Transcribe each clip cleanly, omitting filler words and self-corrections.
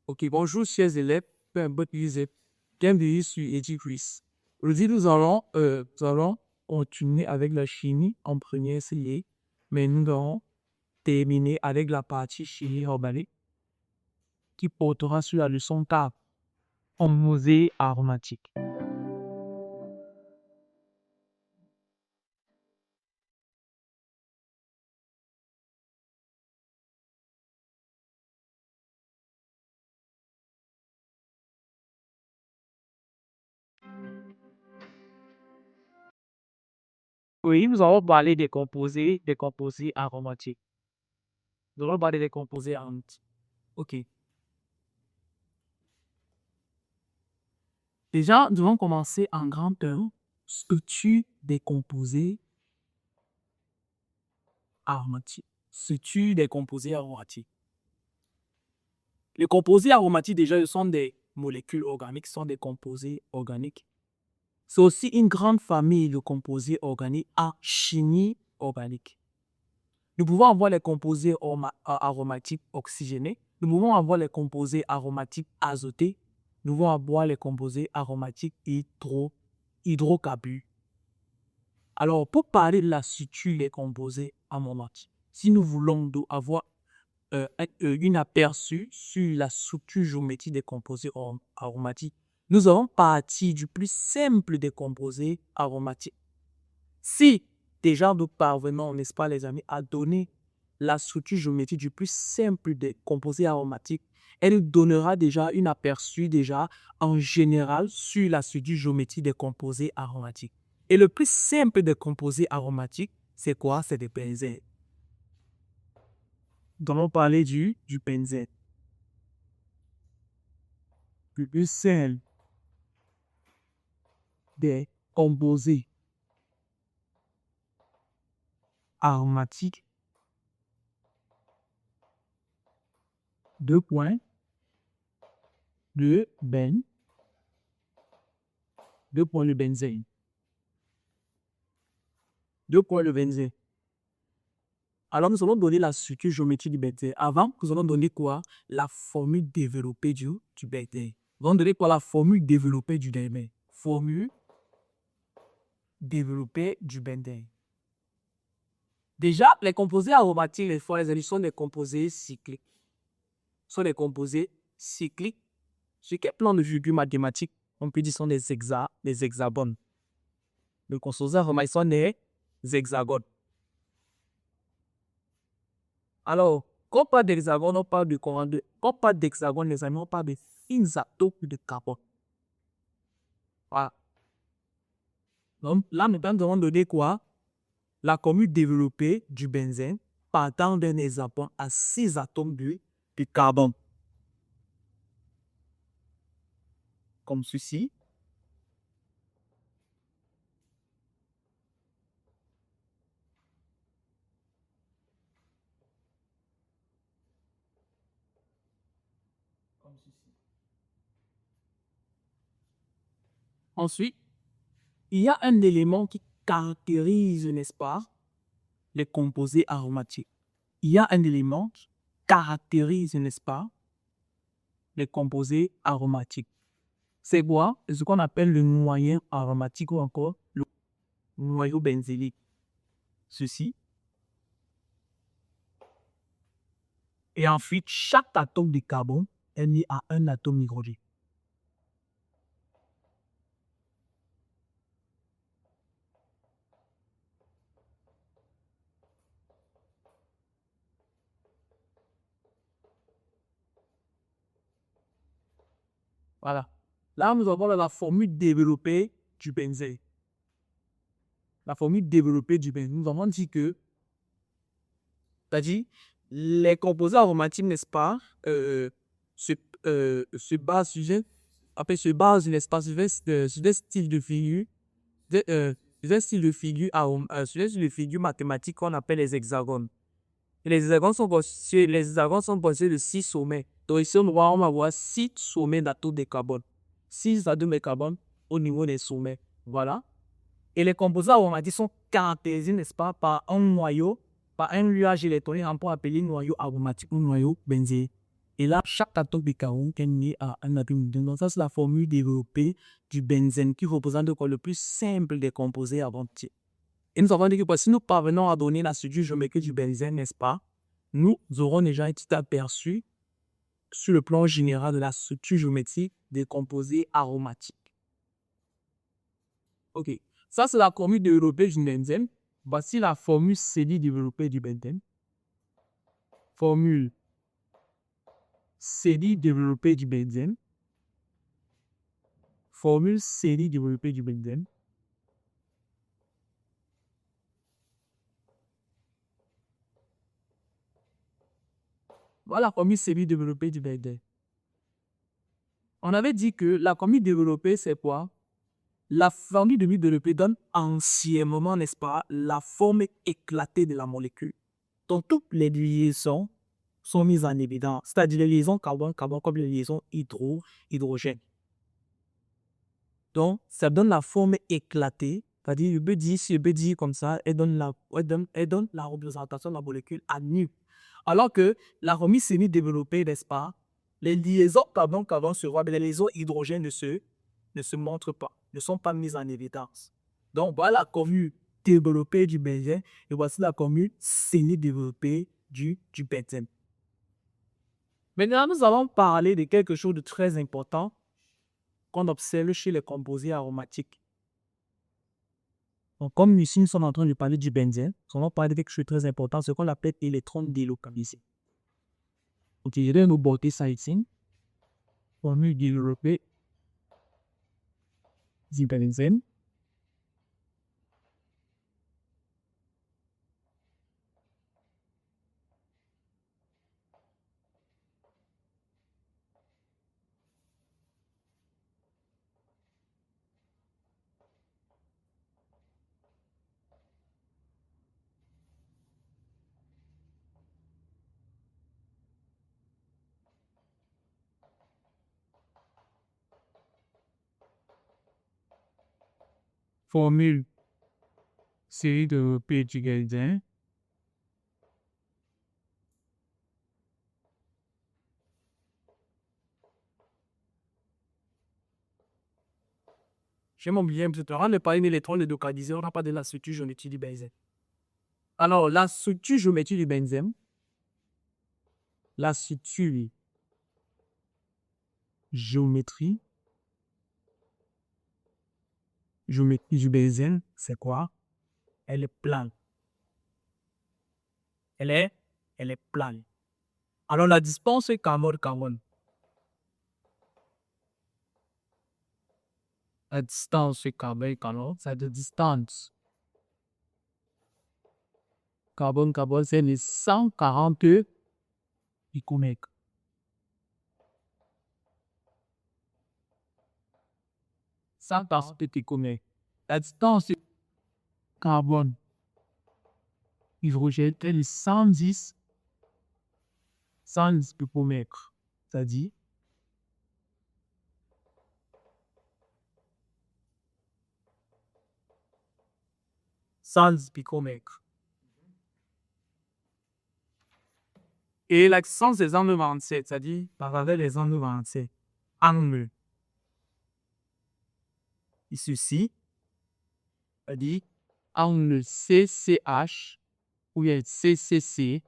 Ok, bonjour chers élèves, peu importe qui vous êtes, bienvenue sur EduQuiz. Aujourd'hui, nous allons continuer avec la chimie en première série, mais nous allons terminer avec la partie chimie organique qui portera sur la leçon 4, composés aromatiques. Oui, nous allons parler des composés aromatiques. Nous allons parler des composés aromatiques. Ok. Déjà, nous allons commencer en grand terme. Structure des composés aromatiques. Structure des composés aromatiques. Les composés aromatiques, déjà, ce sont des molécules organiques, ce sont des composés organiques. C'est aussi une grande famille de composés organiques en chimie organique. Nous pouvons avoir les composés aromatiques oxygénés, nous pouvons avoir les composés aromatiques azotés, nous pouvons avoir les composés aromatiques hydrocarbures. Alors, pour parler de la structure des composés aromatiques, si nous voulons avoir un aperçu sur la structure géométrique des composés aromatiques, nous allons partir du plus simple des composés aromatiques. Si déjà nous parvenons, n'est-ce pas les amis, à donner la structure géométrique du plus simple des composés aromatiques, elle nous donnera déjà un aperçu déjà en général sur la structure géométrique des composés aromatiques. Et le plus simple des composés aromatiques, c'est quoi? C'est des benzènes. Nous allons parler du benzène. Le plus simple des composés aromatiques, deux points, le benzène. Alors, nous allons donner la structure géométrique du benzène. Avant, nous allons donner quoi? La formule développée du benzène. Nous allons donner quoi? La formule développée du benzène. Formule développée du benzène. Déjà, les composés aromatiques, les fois, sont des composés cycliques. Sur quel plan de vue mathématique, on peut dire sont des hexagones. Les composés aromatiques sont des hexagones. Alors, quand on parle d'hexagone, on parle de comment? Quand on parle d'hexagone, les amis, on parle de fines atomes de carbone. Voilà. Donc, là, nous allons donner quoi? La formule développée du benzène partant d'un hexagone à 6 atomes de carbone. Comme ceci. Ensuite, il y a un élément qui caractérise, n'est-ce pas, les composés aromatiques. Il y a un élément qui caractérise, n'est-ce pas, les composés aromatiques. C'est quoi? C'est ce qu'on appelle le noyau aromatique ou encore le noyau benzélique. Ceci. Et ensuite, chaque atome de carbone est lié à un atome d'hydrogène. Voilà. Là, nous avons la formule développée du benzène. La formule développée du benzène. Nous avons dit que, c'est-à-dire, les composés aromatiques, n'est-ce pas, se basent n'est-ce pas, sur un style de figure, sur un style de figure mathématique qu'on appelle les hexagones. Et les hexagones sont constitués de 6 sommets. Donc ici, on va avoir 6 sommets d'atomes de carbone. 6 atomes de carbone au niveau des sommets. Voilà. Et les composés aromatiques sont caractérisés, n'est-ce pas, par un nuage électronique, on peut appeler noyau aromatique ou noyau benzène. Et là, chaque atome de carbone est né à un atome. Donc, ça, c'est la formule développée du benzène qui représente quoi, le plus simple des composés entiers. Et nous avons dit que si nous parvenons à donner la structure géométrique du benzène, n'est-ce pas, nous aurons déjà un petit aperçu sur le plan général de la structure géométrique des composés aromatiques. Ok, ça c'est la formule développée du benzène. Voici la formule série développée du benzène. Formule série développée du benzène. Formule série développée du benzène. Voilà la formule série développée du benzène. On avait dit que la formule développée, c'est quoi? La formule développée donne anciennement, n'est-ce pas, la forme éclatée de la molécule. Donc, toutes les liaisons sont mises en évidence, c'est-à-dire les liaisons carbone-carbone comme les liaisons hydrogène. Donc, ça donne la forme éclatée, c'est-à-dire, si je peux dire comme ça, elle donne la représentation de la molécule à nu. Alors que la remise semi-développée, n'est-ce pas, les liaisons carbone-carbone se voient, mais les liaisons hydrogène ne se montrent pas, ne sont pas mises en évidence. Donc, voilà la formule développée du benzène et voici la formule semi-développée du benzène. Maintenant, nous allons parler de quelque chose de très important qu'on observe chez les composés aromatiques. Donc, comme ici, nous sommes en train de parler du benzène, nous allons parler de quelque chose de très important, ce qu'on appelle électron délocalisé. Donc, je vais nous botter ça ici. Formule développée du benzène. Formule série développée du benzène. J'ai oublié un petit peu. On ne parle pas d'électron délocalisé, on n'a pas de la structure géométrique du benzène. Alors, la structure géométrique du benzène, la structure géométrie du benzène, c'est quoi? Elle est plane. Elle est plane. Alors, la distance carbone-carbone. La distance carbone-carbone, c'est la distance carbone-carbone, c'est les 140 picomètres. 140 picomètres. La distance carbone hydrogène est de 110 picomètres. C'est-à-dire 110 picomètres. Et la distance des angles 27, c'est-à-dire parallèle des angles 27. Angle. Et ceci, c'est-à-dire angle CCH ou bien CCC.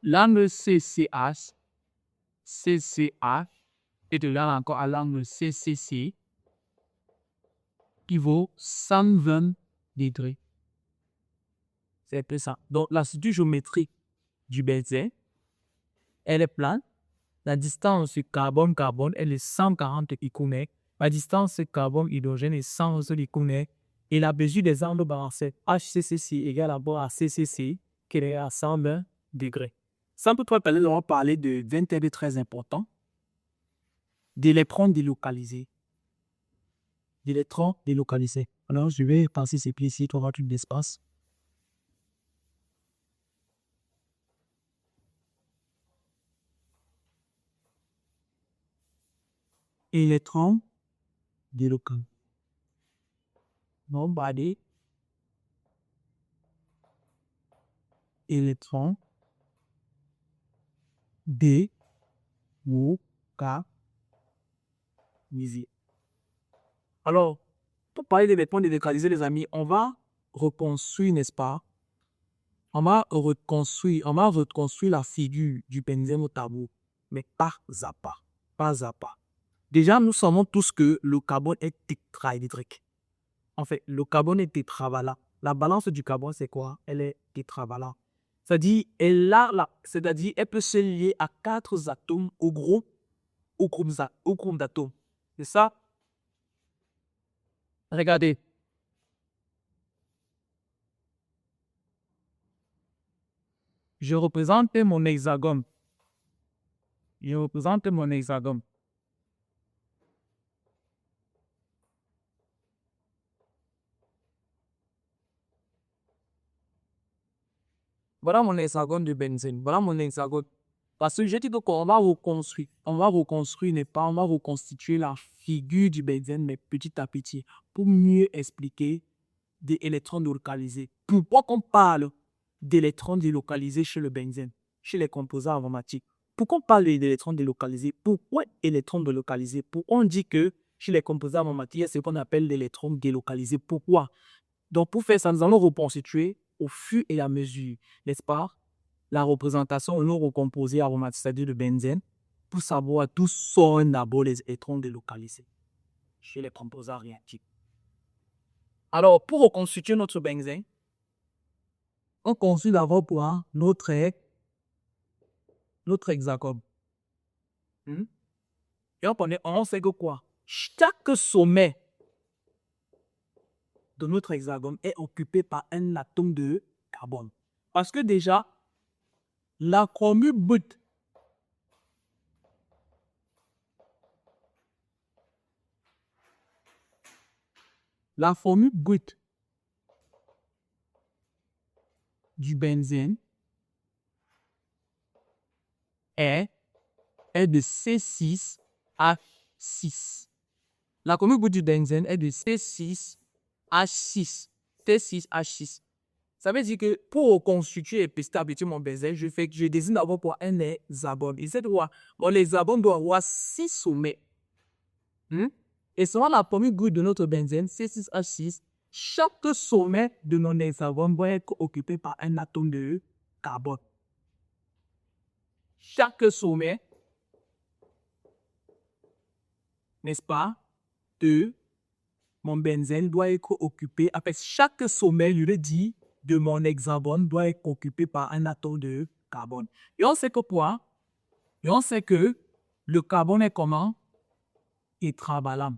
L'angle CCH, et de là encore à l'angle CCC qui vaut 120 degrés. C'est un peu ça. Donc, la structure géométrique du benzène, elle est plane. La distance carbone-carbone, elle est 140 picomètres. La distance carbone-hydrogène est 100 picomètres. Et la mesure des angles balancés HCCC égale à CCC qui est à 120 degrés. Sans toutefois parler, nous allons parler d'un terme très important, d'électrons délocalisés. D'électrons délocalisés. Alors, je vais passer ces pieds ici, tu auras tout l'espace. Électrons délocalisés. Non-body électrons délocalisé. Alors, pour parler des vêtements délocalisés, les amis, on va reconstruire, n'est-ce pas? On va reconstruire la figure du benzène au tableau, mais pas à pas. Pas à pas. Déjà, nous savons tous que le carbone est tétraédrique. En fait, le carbone est tétravalent. La balance du carbone, c'est quoi? Elle est tétravalente. C'est-à-dire, elle peut se lier à 4 atomes au groupe d'atomes. C'est ça? Regardez. Je représente mon hexagone. Voilà mon hexagone de benzène. Voilà mon hexagone. Parce que je dis qu'on va reconstruire. On va reconstituer la figure du benzène, mais petit à petit, pour mieux expliquer des électrons délocalisés. Pourquoi qu'on parle d'électrons délocalisés chez le benzène, chez les composés aromatiques? Pourquoi on parle d'électrons délocalisés? Pourquoi électrons délocalisés? Pourquoi on dit que chez les composés aromatiques, il y a ce qu'on appelle l'électron délocalisé? Pourquoi? Donc, pour faire ça, nous allons reconstituer au fur et à mesure, n'est-ce pas, la représentation de nos recomposés aromatiques, c'est-à-dire le benzène, pour savoir d'où sont d'abord les électrons délocalisés chez les composés réactifs. Alors, pour reconstituer notre benzène, on construit d'abord pour notre hexagone. Et on sait que quoi? Chaque sommet de notre hexagone est occupé par un atome de carbone. Parce que déjà, la formule brute du benzène est de C6H6. La formule brute du benzène est de C6H6. C6H6. Ça veut dire que pour reconstituer et petit à petit mon benzène, je désigne d'abord pour un hexagone. Et cette fois, mon hexagone doit avoir 6 sommets. Et selon la formule brute de notre benzène, C6H6, chaque sommet de mon hexagone doit être occupé par un atome de carbone. Chaque sommet, n'est-ce pas, de mon benzène doit être occupé, avec chaque sommet, je le dis, de mon hexagone doit être occupé par un atome de carbone. Et on sait que quoi? Et on sait que le carbone est comment? Tétravalent.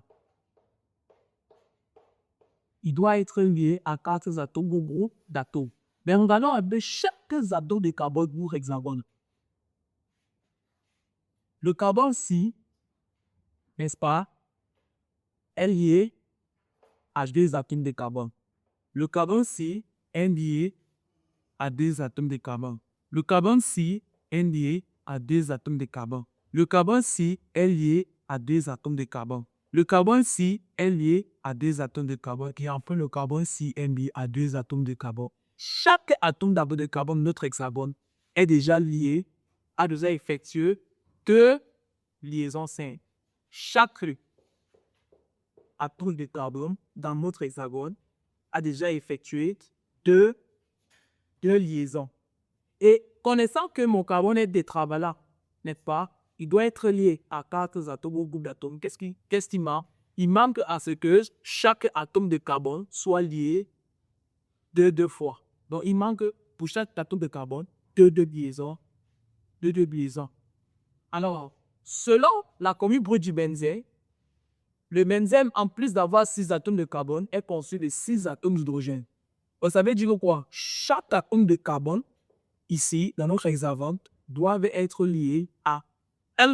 Il doit être lié à 4 atomes ou groupes d'atomes. Mais regardons un peu chaque atome de carbone pour hexagone. Le carbone-ci, n'est-ce pas, est lié à 2 atomes de carbone. Le carbone-ci est lié à 2 atomes de carbone. Le carbone-ci est lié à 2 atomes de carbone. Le carbone-ci est lié à 2 atomes de carbone. Le carbone-ci est lié à 2 atomes de carbone. Et enfin, le carbone-ci est lié à 2 atomes de carbone. Chaque atome d'abord de carbone, notre hexagone, est déjà lié, a déjà effectué 2 liaisons simples. Chaque atome de carbone dans notre hexagone a déjà effectué 2 liaisons. Et connaissant que mon carbone est tétravalent, n'est-ce pas, il doit être lié à 4 atomes ou groupes d'atomes. Qu'est-ce qui manque? Il manque à ce que chaque atome de carbone soit lié de 2 fois. Donc, il manque pour chaque atome de carbone de 2 liaisons. Alors, selon la formule brute du benzène, le benzène, en plus d'avoir 6 atomes de carbone, est constitué de 6 atomes d'hydrogène. Vous savez dire quoi? Chaque atome de carbone, ici, dans notre hexagone, doivent être liés à un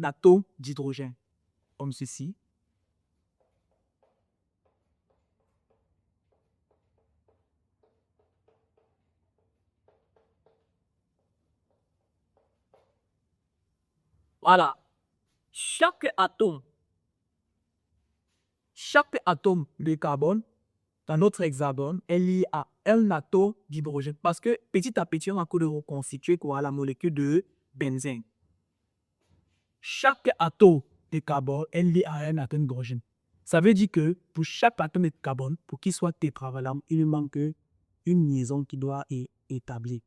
atome d'hydrogène, comme ceci. Voilà. Chaque atome de carbone dans notre hexagone est lié à un atome d'hydrogène. Parce que petit à petit, on a de reconstituer quoi, la molécule de benzène. chaque atome de carbone est lié à un atome d'hydrogène. Ça veut dire que pour chaque atome de carbone, pour qu'il soit tétravalent, il lui manque une liaison qui doit être établie.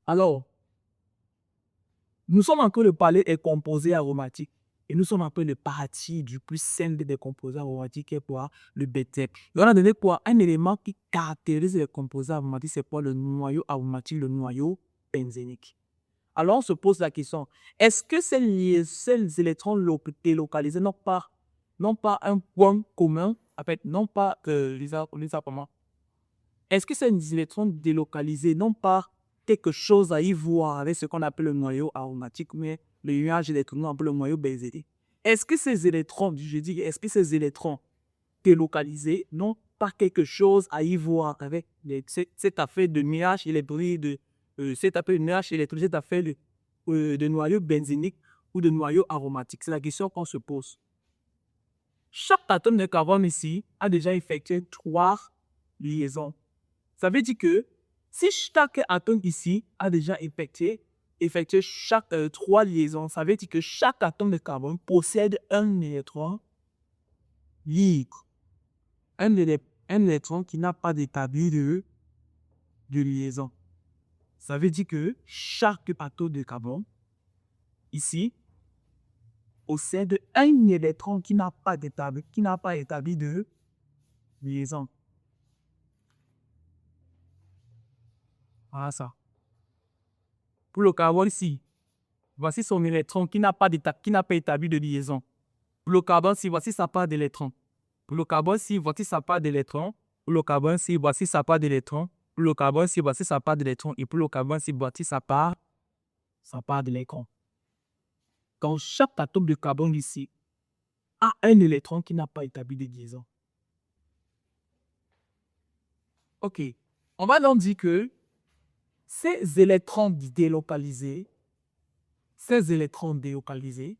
Alors, nous sommes en train de parler des composés aromatiques. Et nous sommes en train de partir du plus simple des composés aromatiques, qui est quoi? Le benzène. Et on a donné quoi? Un élément qui caractérise les composés aromatiques, c'est quoi? Le noyau aromatique, le noyau benzénique. Alors on se pose la question, est-ce que ces électrons délocalisés n'ont pas un point commun, en fait, non pas comment? Est-ce que ces électrons délocalisés n'ont pas quelque chose à y voir avec ce qu'on appelle le noyau aromatique, mais le nuage électronique, on appelle le noyau benzénique? Est-ce que ces électrons, est-ce que ces électrons délocalisés n'ont pas quelque chose à y voir avec cette affaire de nuage électronique, cette affaire de nuage électronique, cette affaire de noyau benzénique ou de noyau aromatique? C'est la question qu'on se pose. Chaque atome de carbone ici a déjà effectué 3 liaisons. Ça veut dire que si chaque atome ici a déjà effectué 3 liaisons, ça veut dire que chaque atome de carbone possède un électron libre. Un électron qui n'a pas d'établi de liaison. Ça veut dire que chaque atome de carbone ici possède un électron qui n'a pas établi de liaison. Voilà ça. Pour le carbone ici, voici son électron qui n'a pas établi de liaison. Pour le carbone ici, voici sa part d'électron. Pour le carbone ici, voici sa part d'électron. Pour le carbone ici, voici sa part d'électron. Pour le carbone ici, voici sa part d'électron. Et pour le carbone ici, voici sa part d'électron. Donc, chaque atome de carbone ici a un électron qui n'a pas établi de liaison. Ok. On va donc dire que ces électrons délocalisés, ces électrons délocalisés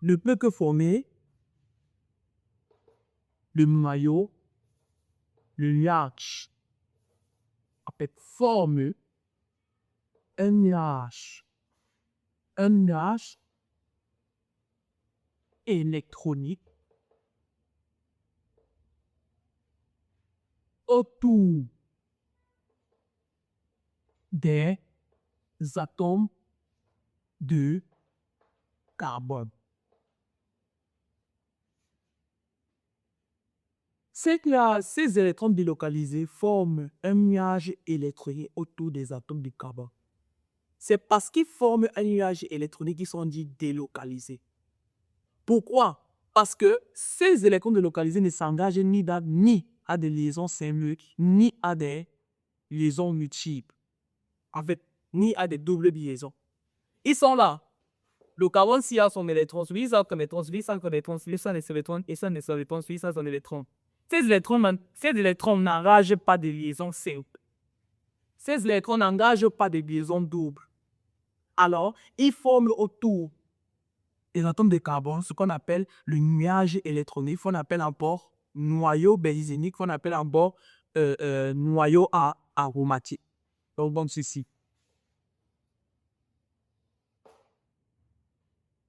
ne peuvent que former le noyau, le nuage. En fait, forme un nuage électronique autour des atomes de carbone. Ces électrons délocalisés forment un nuage électronique autour des atomes de carbone. C'est parce qu'ils forment un nuage électronique qu'ils sont dits délocalisés. Pourquoi? Parce que ces électrons délocalisés ne s'engagent ni à des liaisons simples, ni à des liaisons multiples. En fait, ni à des doubles liaisons. Ils sont là. Le carbone, s'il a son électron, celui a son électron, celui a son électron, celui a son électron, et son électron, celui a son électron. Ces électrons n'engagent pas de liaisons simples. Ces électrons n'engagent pas de liaisons doubles. Alors, ils forment autour des atomes de carbone ce qu'on appelle le nuage électronique, qu'on appelle encore noyau benzénique, qu'on appelle encore noyau aromatique. Donc, bon, ceci.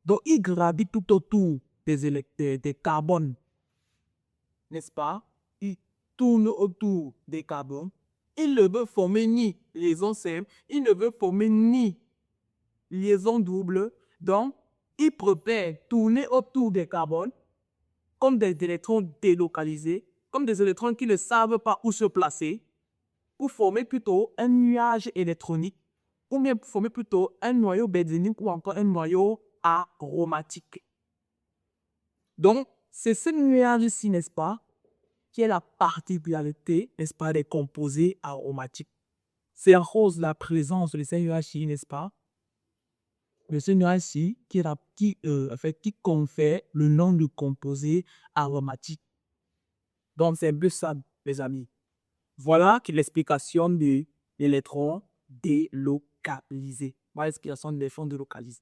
Donc, ils gravitent tout autour des carbones, n'est-ce pas? Ils tournent autour des carbones. Ils ne veulent former ni liaison simple, ils ne veulent former ni liaison double. Donc, ils préfèrent tourner autour des carbones comme des électrons délocalisés, comme des électrons qui ne savent pas où se placer, pour former plutôt un nuage électronique, ou bien pour former plutôt un noyau benzénique ou encore un noyau aromatique. Donc, c'est ce nuage-ci, n'est-ce pas, qui est la particularité, n'est-ce pas, des composés aromatiques. C'est en cause de la présence de ces nuages-ci, n'est-ce pas, de ce nuage-ci qui confère le nom de composé aromatique. Donc, c'est un peu ça, mes amis. Voilà l'explication de l'électron délocalisé. Voilà l'explication de l'électron délocalisé.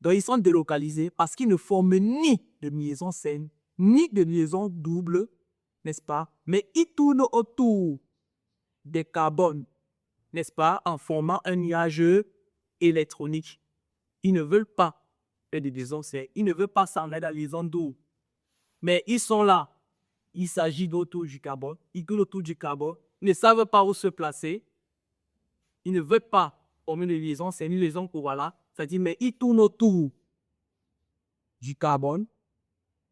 Donc, ils sont délocalisés parce qu'ils ne forment ni de liaison saine, ni de liaison double, n'est-ce pas? Mais ils tournent autour des carbones, n'est-ce pas? En formant un nuage électronique. Ils ne veulent pas faire des liaisons serrées. Ils ne veulent pas s'en aller dans la liaison double. Mais ils sont là. Il s'agit d'autour du carbone. Ils tournent autour du carbone. Ils ne savent pas où se placer. Ils ne veulent pas former une liaison. C'est une liaison que voilà. C'est-à-dire, mais ils tournent autour du carbone.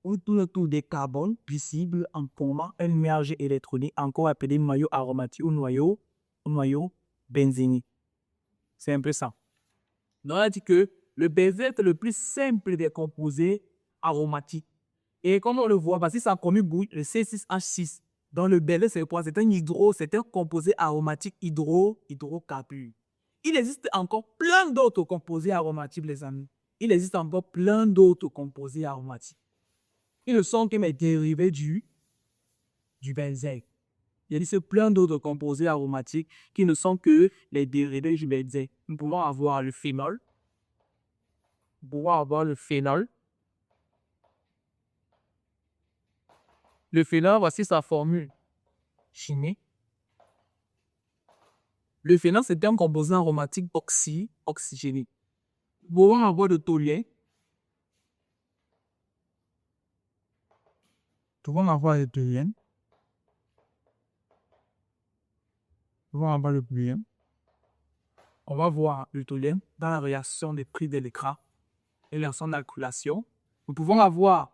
Ils tournent autour des carbones visibles en formant un nuage électronique, encore appelé noyau aromatique ou noyau benzénique. C'est un peu ça. Donc, on a dit que le benzène est le plus simple des composés aromatiques. Et comme on le voit, parce que ça a comme une bouille, le C6H6. Dans le benzène, c'est quoi? C'est un composé aromatique hydrocarbure. Il existe encore plein d'autres composés aromatiques, les amis. Il existe encore plein d'autres composés aromatiques. Ils ne sont que mes dérivés du benzène. Il existe plein d'autres composés aromatiques qui ne sont que les dérivés du benzène. Nous pouvons avoir le phénol. Nous pouvons avoir le phénol. Le phénol, voici sa formule chimique. Le phénol, c'est un composé aromatique oxygénique. Nous pouvons avoir le toluène. Nous pouvons avoir le toluène. Nous pouvons avoir le toluène. On va voir le toluène dans la réaction des prix de l'écran et la réaction d'alkylation. Nous pouvons avoir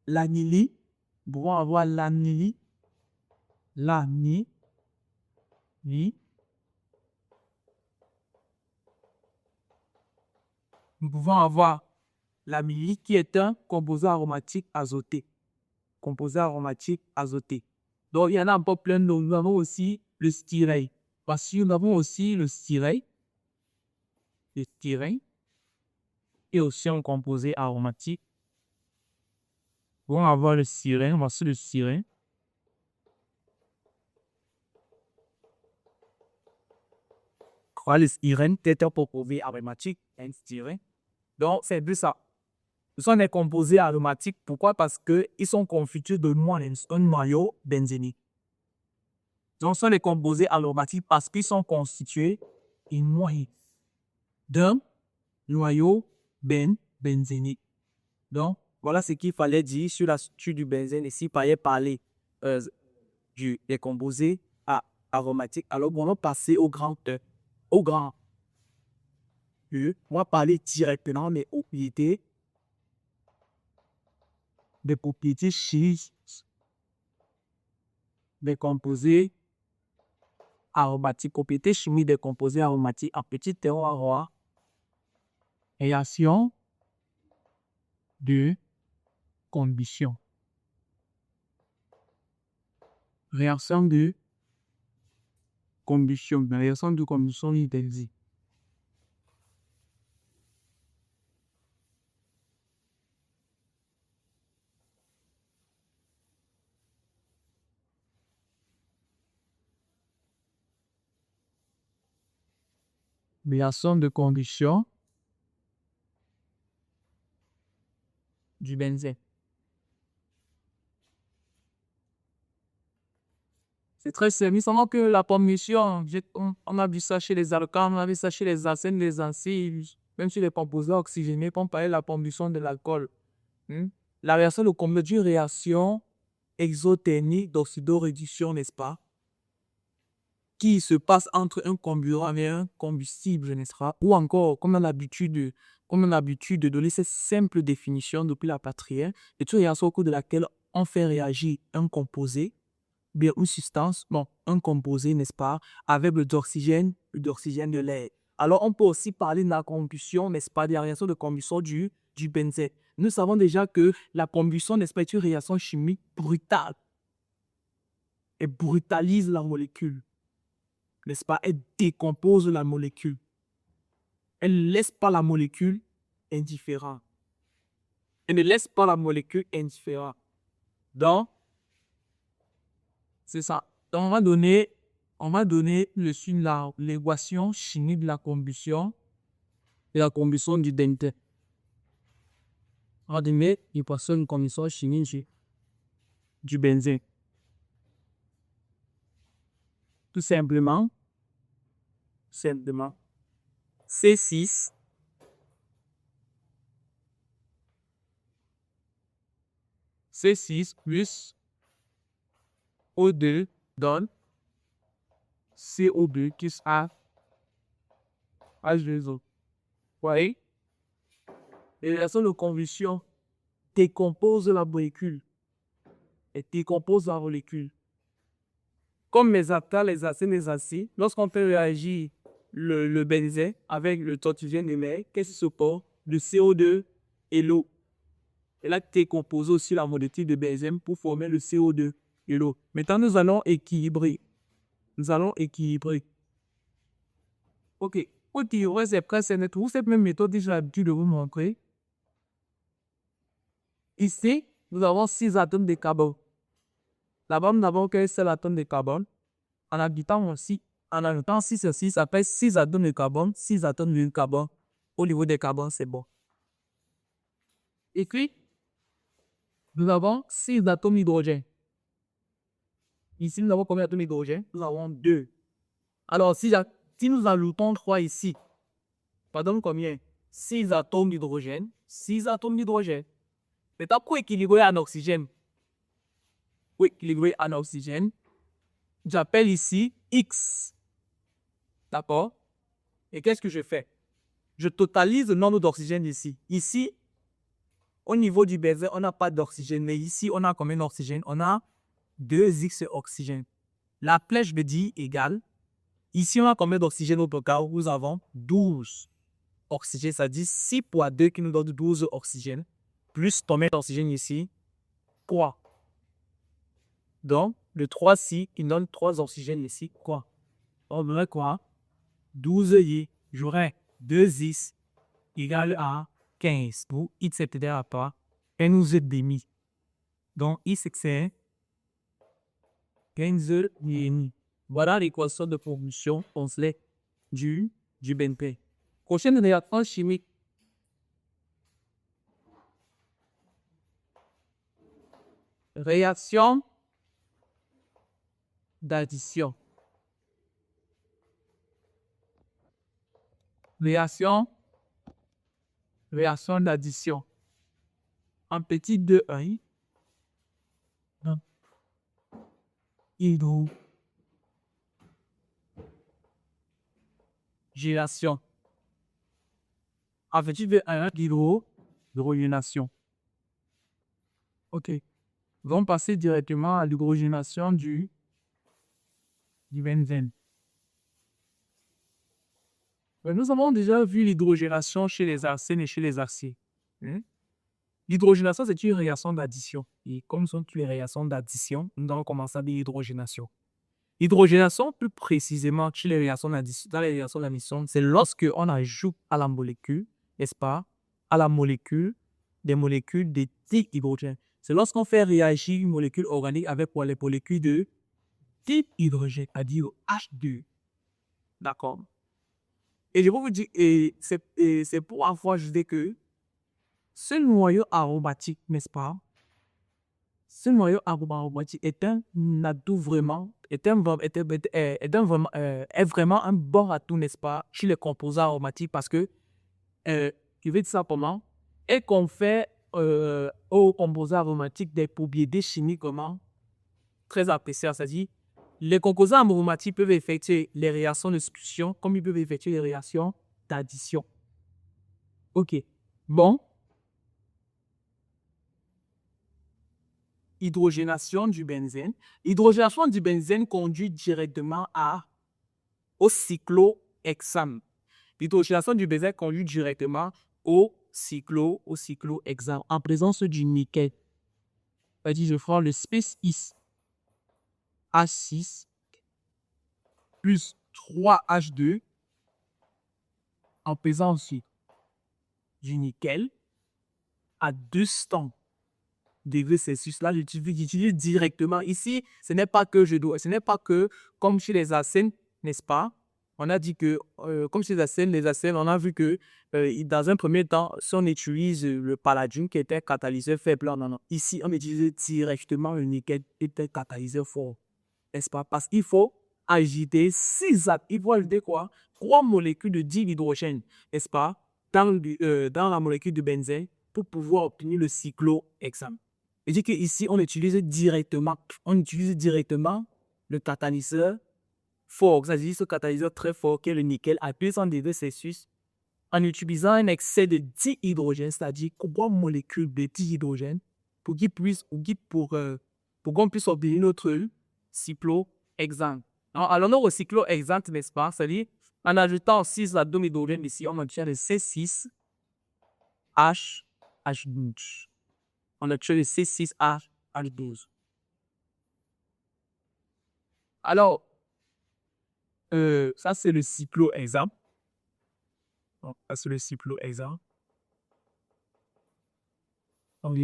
l'anili. Nous pouvons avoir l'anili. Nous pouvons avoir l'amylie qui est un composé aromatique azoté. Composé aromatique azoté. Donc, il y en a un peu plein d'autres. Nous avons aussi le styrène. Parce que nous avons aussi le styrène. Le styrène est aussi un composé aromatique. Nous pouvons avoir le styrène. Voici le styrène. Le styrène est un composé aromatique. Un styrène. Donc, c'est de ça. Ce sont des composés aromatiques. Pourquoi? Parce qu'ils sont constitués de un noyau benzénique. Donc, ce sont des composés aromatiques parce qu'ils sont constitués d'un noyau benzénique. Donc, voilà ce qu'il fallait dire sur la structure du benzène. Et s'il fallait parler des composés aromatiques, alors on va passer au grand E. On va parler directement des propriétés chimiques des composés aromatiques. Propriétés chimiques des composés aromatiques. En petit T, on va voir réaction de combustion. Réaction de combustion. La réaction de combustion, il est dit. Réaction de combustion du benzène. C'est très simple. Seulement que la combustion, on a vu ça chez les alcanes, on a vu ça chez les acènes, les acides, même chez les composés oxygénés, pour parler de la combustion de l'alcool. La réaction de combustion est une réaction exothermique d'oxydoréduction, n'est-ce pas? Qui se passe entre un comburant et un combustible, n'est-ce pas? Ou encore, comme on a l'habitude de donner cette simple définition depuis la patrie, c'est une réaction au cours de laquelle on fait réagir un composé, bien une substance, un composé, n'est-ce pas, avec d'oxygène de l'air. Alors, on peut aussi parler de la combustion, n'est-ce pas, de la réaction de combustion du benzène. Nous savons déjà que la combustion, n'est-ce pas, est une réaction chimique brutale. Elle brutalise la molécule. N'est-ce pas? Elle décompose la molécule. Elle ne laisse pas la molécule indifférente. Elle ne laisse pas la molécule indifférente. Donc, c'est ça. Donc, on va donner l'équation chimique de la combustion. de la combustion du benzène. Admet, il passe une combustion chimique du benzène. Tout simplement, C6 plus O2 donne CO2 plus A H2O. Vous voyez? Les réactions de combustion décomposent la molécule et décomposent la molécule. Comme les alcanes, les acides, les acides, lorsqu'on fait réagir le benzène avec le tortillon de mer, qu'est-ce qui se passe? Le CO2 et l'eau. Et là, décompose aussi la molécule de benzène pour former le CO2 et l'eau. Maintenant, nous allons équilibrer. Ok. Pour équilibrer, c'est presque net. Vous, cette même méthode, j'ai l'habitude de vous montrer. Ici, nous avons 6 atomes de carbone. Là-bas, nous n'avons qu'un seul atome de carbone. En ajoutant 6 et 6, ça fait 6 atomes de carbone, 6 atomes de carbone. Au niveau des carbones, c'est bon. Et puis, nous avons 6 atomes d'hydrogène. Ici, nous avons combien d'atomes d'hydrogène? Nous avons 2. Alors, si nous ajoutons 3 ici, ça donne combien? 6 atomes d'hydrogène. 6 atomes d'hydrogène. Maintenant, pour équilibrer en oxygène, j'appelle ici X. D'accord? Et qu'est-ce que je fais? Je totalise le nombre d'oxygène ici. Ici, au niveau du benzène, on n'a pas d'oxygène. Mais ici, on a combien d'oxygène? On a 2X oxygène. La flèche me dit égal. Ici, on a combien d'oxygène au total? Nous avons 12 oxygène. Ça dit 6 fois 2 qui nous donne 12 oxygène. Plus combien d'oxygène ici? 3. Donc, le 3 ici, il donne 3 oxygènes ici. Quoi? On aurait quoi? 12 y. J'aurais 2x égale à 15. Pour x est égal à pas. Et nous est demi. Donc, x c'est 15 et demi. Voilà l'équation de combustion complète du benzène. Prochaine réaction chimique. Réaction d'addition. Réaction d'addition. En petit 2,1. Hydrogénation. En petit 2,1, hydrogénation. Ok. Nous allons passer directement à l'hydrogénation du benzène. Nous avons déjà vu l'hydrogénation chez les arsènes et chez les aciers. L'hydrogénation, c'est une réaction d'addition. Et comme sont toutes les réactions d'addition, nous allons commencer à dire l'hydrogénation. L'hydrogénation, plus précisément, chez les réactions d'addition, dans les réactions d'addition, c'est lorsque on ajoute à la molécule, n'est-ce pas, à la molécule, des molécules de type hydrogène. C'est lorsqu'on fait réagir une molécule organique avec les molécules de type hydrogène, c'est-à-dire H2. D'accord? Et je vais vous dire, c'est pour avoir je dis que ce noyau aromatique, n'est-ce pas? Ce noyau aromatique est un atout vraiment, est vraiment un bon atout, n'est-ce pas, chez les composants aromatiques parce que, je vais dire ça comment, et qu'on fait aux composants aromatiques des propriétés chimiques vraiment très appréciables, c'est-à-dire les composants aromatiques peuvent effectuer les réactions de substitution comme ils peuvent effectuer les réactions d'addition. Ok. Bon. Hydrogénation du benzène. L'hydrogénation du benzène conduit directement au cyclohexane. L'hydrogénation du benzène conduit directement au cyclohexane en présence du nickel. C'est-à-dire, je prends le space H6 plus 3H2 en présence du nickel à 200 degrés Celsius. Là, j'utilise directement. Ici, ce n'est pas que comme chez les arsènes, n'est-ce pas? On a dit que, comme ces acènes, les acènes, on a vu que dans un premier temps, si on utilise le palladium qui était un catalyseur faible, non. Ici, on utilise directement le nickel qui est un catalyseur fort. N'est-ce pas? Parce qu'il faut agiter 6 atomes. Il faut ajouter quoi? 3 molécules de dihydrogène, n'est-ce pas? Dans la molécule de benzène pour pouvoir obtenir le cyclohexane. Il dit qu'ici, on utilise directement le catalyseur fort, c'est-à-dire ce catalyseur très fort qui est le nickel à 200 degrés Celsius en utilisant un excès de dihydrogène, c'est-à-dire 3 molécules de dihydrogène pour qu'on puisse obtenir notre cyclohexane. Alors, notre cyclohexane, n'est-ce pas? C'est-à-dire, en ajoutant 6 atomes d'hydrogène ici, on obtient le C6H12. On obtient le C6H12. Alors, ça, c'est le cyclohexane. Donc, ça, c'est le cyclohexane. Donc,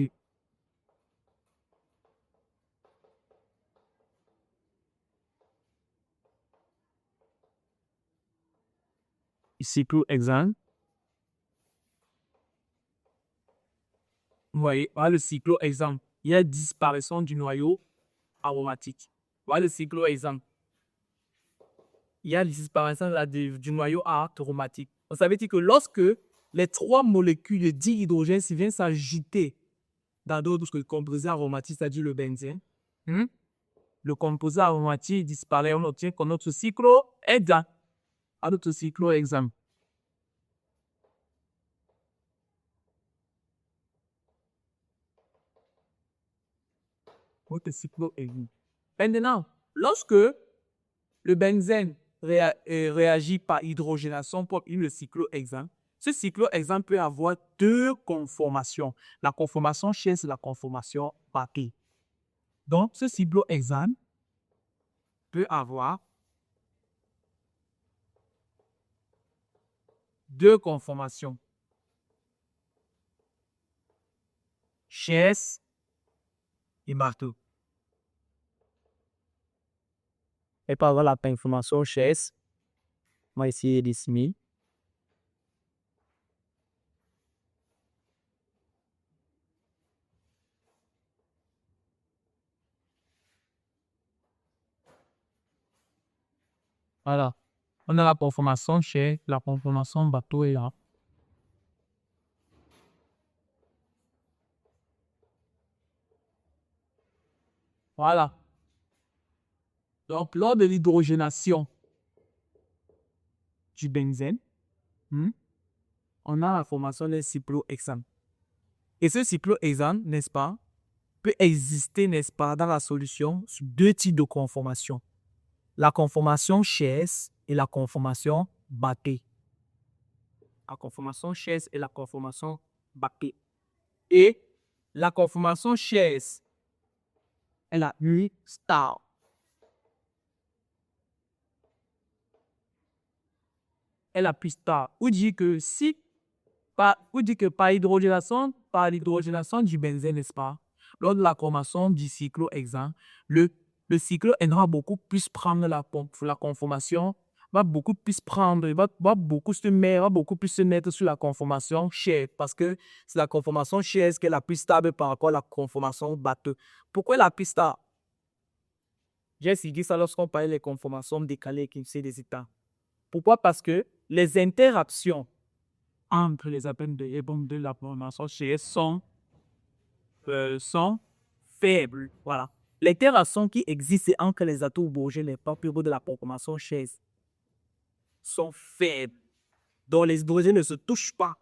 cyclohexane. Vous voyez, voilà le cyclohexane. Il y a disparition du noyau aromatique. Voilà le cyclohexane. Il y a disparition du noyau aromatique. Donc, ça veut dire que lorsque les 3 molécules de dihydrogène viennent s'agiter dans d'autres composés aromatiques, c'est-à-dire le benzène, le composé aromatique disparaît, on obtient que notre cyclohexane. Notre cyclohexane. Votre cyclohexane. Maintenant, lorsque le benzène réagit par hydrogénation pour obtenir le cyclohexane, ce cyclohexane peut avoir 2 conformations. La conformation Schiess et la conformation Baker. Donc, ce cyclohexane peut avoir 2 conformations. Schiess et marteau. Et par la conformation Schiess, on va essayer d'estimer. Voilà. On a la conformation Schiess, la conformation bateau est là. Voilà. Donc, lors de l'hydrogénation du benzène, on a la formation d'un cyclohexane. Et ce cyclohexane, n'est-ce pas, peut exister, n'est-ce pas, dans la solution sur 2 types de conformations. La conformation Schiess et la conformation Baker. La conformation Schiess et la conformation Baker. Et la conformation Schiess, elle a U star. Elle a plus star. Ou dit que par l'hydrogénation du benzène, n'est-ce pas, lors de la formation du cyclohexane, le cyclohexane va beaucoup plus prendre la conformation, va beaucoup plus se mettre sur la conformation Schiess, parce que c'est la conformation Schiess qui est la plus stable par rapport à la conformation Baker. Pourquoi la plus stable? J'ai expliqué ça lorsqu'on parlait des conformations décalées qui sont des états. Pourquoi? Parce que les interactions entre les atomes de la conformation Schiess sont faibles. Voilà. Les interactions qui existent entre les atomes hydrogène et pas de la conformation Schiess sont faibles. Donc les hydrogènes ne se touchent pas.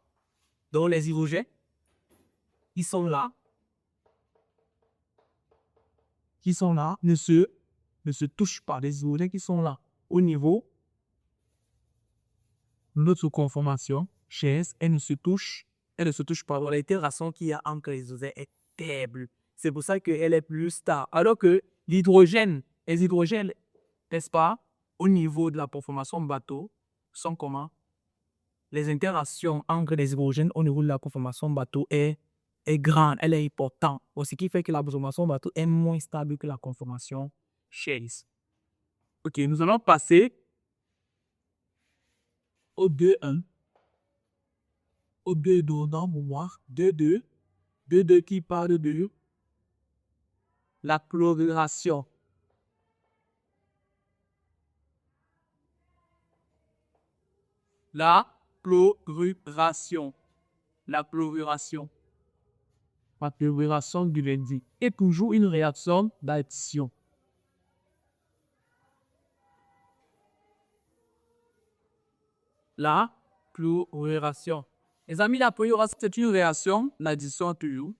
Donc les hydrogènes, ils sont là, ne se touchent pas. Les hydrogènes qui sont là au niveau de notre conformation Schiess, elles ne se touchent pas. Donc l'interaction qu'il y a entre les hydrogènes est faible. C'est pour ça qu'elle est plus stable. Alors que les hydrogènes, n'est-ce pas, au niveau de la conformation bateau, sont comment? Les interactions entre les hydrogènes au niveau de la conformation bateau est grande, elle est importante. Ce qui fait que la conformation bateau est moins stable que la conformation Schiess. Ok, nous allons passer O2, 1. O2 donnant mémoire. 2, 2 qui parle de la chloruration. La chloruration. La chloruration. La chloruration du benzène est toujours une réaction d'addition. La chloruration. Les amis, la chloruration, c'est une réaction d'addition toujours.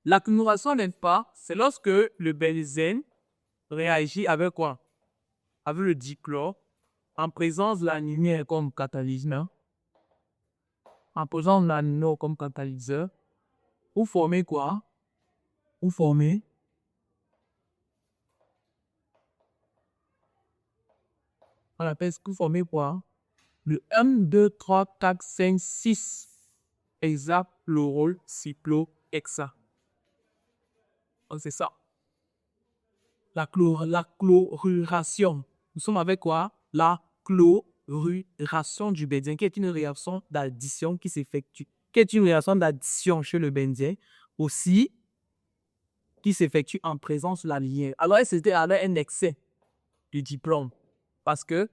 La chloruration, n'est-ce pas, c'est lorsque le benzène réagit avec quoi? Avec le dichlore, en présence de la lumière comme catalyseur, en présence de la lumière comme catalyseur, vous formez quoi? Vous formez on appelle ce que vous formez quoi? Le 1, 2, 3, 4, 5, 6 hexafluorocyclohexane. C'est ça. La chloruration. Nous sommes avec quoi? La chloruration du benzène, qui est une réaction d'addition qui s'effectue. Qui est une réaction d'addition chez le benzène, aussi qui s'effectue en présence de la lumière. Alors, c'était un excès du diplôme. Parce que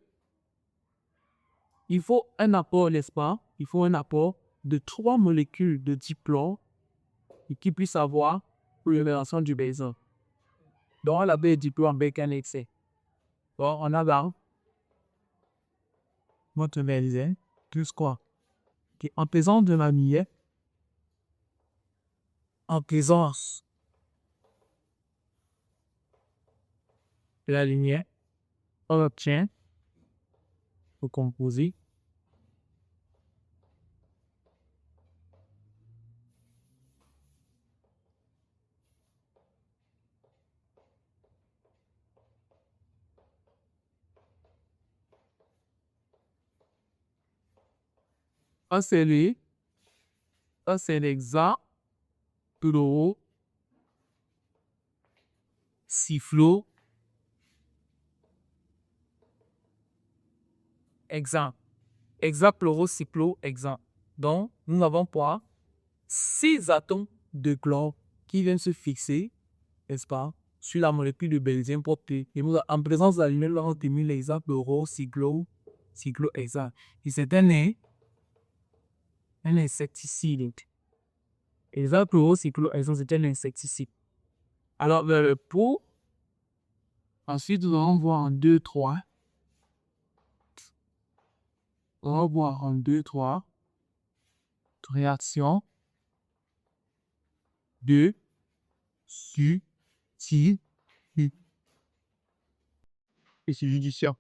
il faut un apport, n'est-ce pas? Il faut un apport de 3 molécules de diplôme qui puissent avoir l'élevation du benzène. Donc, on a le diplôme avec un excès. Donc, on a là notre benzène plus quoi? Qui est en présence de la lumière, en présence de la lumière, on obtient le composé ça c'est l'hexafluorocyclohexane. Hexafluorocyclohexane. Donc, nous avons quoi? 6 atomes de chlore qui viennent se fixer, n'est-ce pas, sur la molécule de benzène pour obtenir. En présence de la lumière, nous avons obtenu l'hexafluorocyclohexane. Et c'est un insecticide. L'hexafluorocyclohexane, c'est un insecticide. Alors, ensuite, nous allons voir en 2, 3. On va voir en 2, 3. Réaction de substitution et substitution.